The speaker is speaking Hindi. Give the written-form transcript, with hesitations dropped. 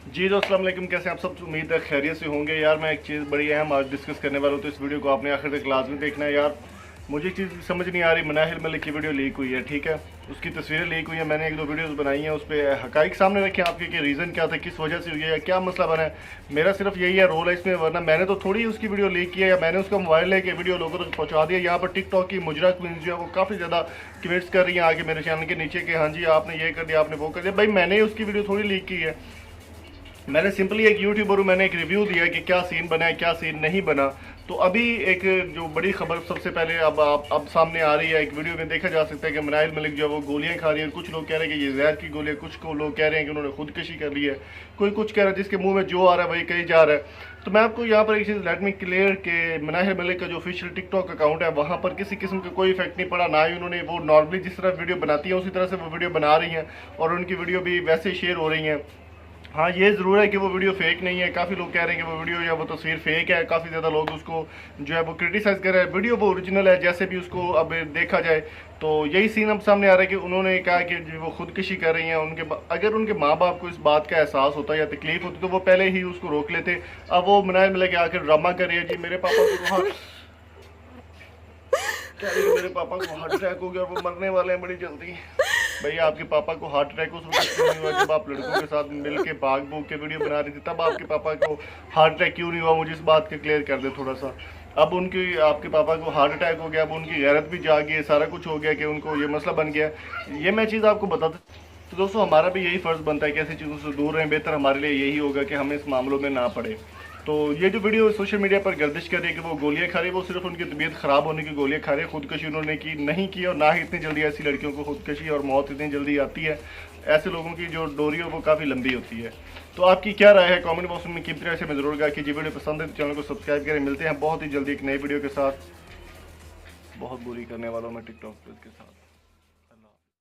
जी दोस्तों अस्सलाम वालेकुम, कैसे आप सब? उम्मीद है खैरियत से होंगे। यार मैं एक चीज़ बड़ी अहम आज डिस्कस करने वाला हूँ, तो इस वीडियो को आपने आखिर तक लाजमी देखना है। यार मुझे एक चीज़ समझ नहीं आ रही, मनाहिल मलिक की वीडियो लीक हुई है, ठीक है, उसकी तस्वीरें लीक हुई है, मैंने एक दो वीडियोस बनाई हैं, उस पर हकाइक सामने रखे आपके कि रीज़न क्या था, किस वजह से हुई है, या क्या मसला बना है। मेरा सिर्फ यही है रोल है इसमें, वरना मैंने तो थोड़ी उसकी वीडियो लीक किया, या मैंने उसका मोबाइल लेके वीडियो लोगों तक पहुँचा दिया। यहाँ पर टिकटॉक की मुजरा क्वींस जो है वो काफ़ी ज़्यादा कमेंट्स कर रही हैं आगे मेरे चैनल के नीचे कि हाँ जी आपने ये कर दिया, आपने वो कर दिया। भाई मैंने उसकी वीडियो थोड़ी लीक की है, मैंने सिंपली एक यूट्यूबर हूँ, मैंने एक रिव्यू दिया कि क्या सीन बना है, क्या सीन नहीं बना। तो अभी एक जो बड़ी खबर सबसे पहले अब सामने आ रही है, एक वीडियो में देखा जा सकता है कि मनाहिल मलिक जो है वो गोलियां खा रही है। कुछ लोग कह रहे हैं कि ये जहर की गोलियां, कुछ को लोग कह रहे हैं कि उन्होंने खुदकुशी कर ली है, कोई कुछ कह रहा है, जिसके मुंह में जो आ रहा है वही कही जा रहा है। तो मैं आपको यहाँ पर एक चीज़ लेट मी क्लियर कि मनाहिल मलिक का जो ऑफिशियल टिकटॉक अकाउंट है वहाँ पर किसी किस्म का कोई इफेक्ट नहीं पड़ा, ना ही उन्होंने वो नॉर्मली जिस तरह वीडियो बनाती है उसी तरह से वो वीडियो बना रही हैं, और उनकी वीडियो भी वैसे शेयर हो रही हैं। हाँ ये ज़रूर है कि वो वीडियो फेक नहीं है, काफ़ी लोग कह रहे हैं कि वो वीडियो या वो तस्वीर फेक है, काफ़ी ज़्यादा लोग उसको जो है वो क्रिटिसाइज़ कर रहे हैं। वीडियो वो ओरिजिनल है, जैसे भी उसको अब देखा जाए तो यही सीन अब सामने आ रहा है कि उन्होंने कहा कि जो वो खुदकुशी कर रही हैं। अगर उनके माँ बाप को इस बात का एहसास होता या तकलीफ होती तो वो पहले ही उसको रोक लेते। अब वो मनाहिल मलिक आकर ड्रामा कर रही है, जी मेरे पापा को वहाँ कह रही है मेरे पापा को हार्ट अटैक हो गया और वो मरने वाले हैं बड़ी जल्दी। भैया आपके पापा को हार्ट अटैक उस वक्त क्यों नहीं हुआ जब आप लड़कों के साथ मिल के भाग भूग के वीडियो बना रही थी? तब आपके पापा को हार्ट अटैक क्यों नहीं हुआ? मुझे इस बात के क्लियर कर दे थोड़ा सा। अब उनकी आपके पापा को हार्ट अटैक हो गया, अब उनकी गैरत भी जाग गई, सारा कुछ हो गया कि उनको ये मसला बन गया। ये मैं चीज़ आपको बता दूँ। तो दोस्तों हमारा भी यही फ़र्ज़ बनता है कि ऐसी चीज़ों से दूर रहें। बेहतर हमारे लिए यही होगा कि हमें इस मामलों में ना पड़े। तो ये जो वीडियो सोशल मीडिया पर गर्दिश कर रही है कि वो गोलियां खा रही है, वो सिर्फ उनकी तबीयत ख़राब होने की गोलियां खा रही है, खुदकुशी उन्होंने की नहीं की, और ना ही इतनी जल्दी ऐसी लड़कियों को खुदकुशी और मौत इतनी जल्दी आती है। ऐसे लोगों की जो डोरी है वो काफ़ी लंबी होती है। तो आपकी क्या राय है कमेंट बॉक्स में कीमती राय से मैं ज़रूर कहा कि वीडियो पसंद है तो चैनल को सब्सक्राइब करें। मिलते हैं बहुत ही जल्दी एक नई वीडियो के साथ। बहुत बुरी करने वाला हूँ मैं टिकटॉक पर इसके साथ।